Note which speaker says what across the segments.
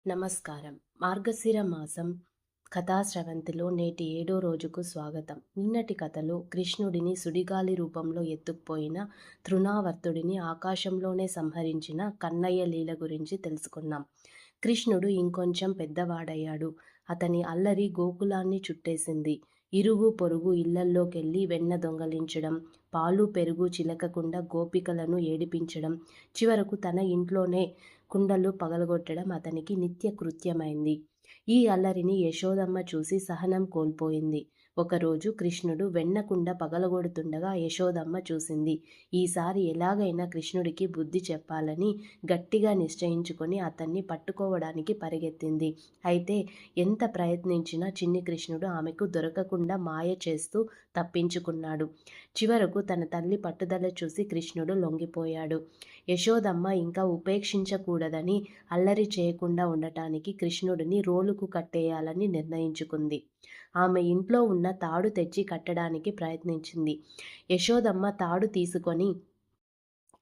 Speaker 1: నమస్కారం. మార్గశిర మాసం కథాస్రవంతిలో నేటి 7వ రోజుకు స్వాగతం. నిన్నటి కథలో కృష్ణుడిని సుడిగాలి రూపంలో ఎత్తుకుపోయిన తృణావర్తుడిని ఆకాశంలోనే సంహరించిన కన్నయ్య లీల గురించి తెలుసుకున్నాం. కృష్ణుడు ఇంకొంచెం పెద్దవాడయ్యాడు. అతని అల్లరి గోకులాన్ని చుట్టేసింది. ఇరుగు పొరుగు ఇళ్లల్లోకెళ్ళి వెన్న దొంగలించడం, పాలు పెరుగు చిలకకుండా గోపికలను ఏడిపించడం, చివరకు తన ఇంట్లోనే కుండలు పగలగొట్టడం అతనికి నిత్య కృత్యమైంది. ఈ అల్లరిని యశోదమ్మ చూసి సహనం కోల్పోయింది. ఒకరోజు కృష్ణుడు వెన్నకుండ పగలగొడుతుండగా యశోదమ్మ చూసింది. ఈసారి ఎలాగైనా కృష్ణుడికి బుద్ధి చెప్పాలని గట్టిగా నిశ్చయించుకొని అతన్ని పట్టుకోవడానికి పరిగెత్తింది. అయితే ఎంత ప్రయత్నించినా చిన్ని కృష్ణుడు ఆమెకు దొరకకుండా మాయ చేస్తూ తప్పించుకున్నాడు. చివరకు తన తల్లి పట్టుదల చూసి కృష్ణుడు లొంగిపోయాడు. యశోదమ్మ ఇంకా ఉపేక్షించకూడదని, అల్లరి చేయకుండా ఉండటానికి కృష్ణుడిని రోలుకు కట్టేయాలని నిర్ణయించుకుంది. ఆమె ఇంట్లో ఉన్న తాడు తెచ్చి కట్టడానికి ప్రయత్నించింది. యశోదమ్మ తాడు తీసుకొని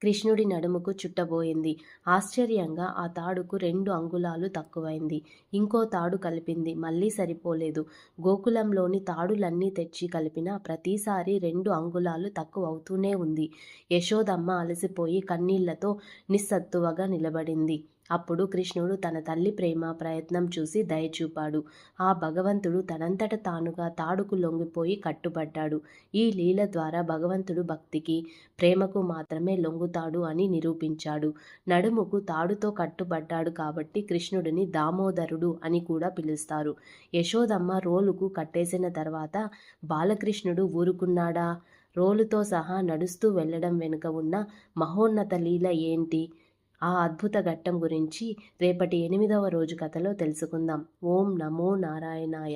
Speaker 1: కృష్ణుడి నడుముకు చుట్టబోయింది. ఆశ్చర్యంగా ఆ తాడుకు 2 అంగుళాలు తక్కువైంది. ఇంకో తాడు కలిపింది. మళ్ళీ సరిపోలేదు. గోకులంలోని తాడులన్నీ తెచ్చి కలిపినా ప్రతిసారి 2 అంగుళాలు తక్కువవుతూనే ఉంది. యశోదమ్మ అలసిపోయి కన్నీళ్లతో నిస్సత్తువగా నిలబడింది. అప్పుడు కృష్ణుడు తన తల్లి ప్రేమ ప్రయత్నం చూసి దయచూపాడు. ఆ భగవంతుడు తనంతట తానుగా తాడుకు లొంగిపోయి కట్టుబడ్డాడు. ఈ లీల ద్వారా భగవంతుడు భక్తికి, ప్రేమకు మాత్రమే లొంగుతాడు అని నిరూపించాడు. నడుముకు తాడుతో కట్టుబడ్డాడు కాబట్టి కృష్ణుడిని దామోదరుడు అని కూడా పిలుస్తారు. యశోదమ్మ రోలుకు కట్టేసిన తర్వాత బాలకృష్ణుడు ఊరుకున్నాడా? రోలుతో సహా నడుస్తూ వెళ్లడం వెనుక ఉన్న మహోన్నత లీల ఏంటి? ఆ అద్భుత ఘట్టం గురించి రేపటి 8వ రోజు కథలో తెలుసుకుందాం. ఓం నమో నారాయణాయ.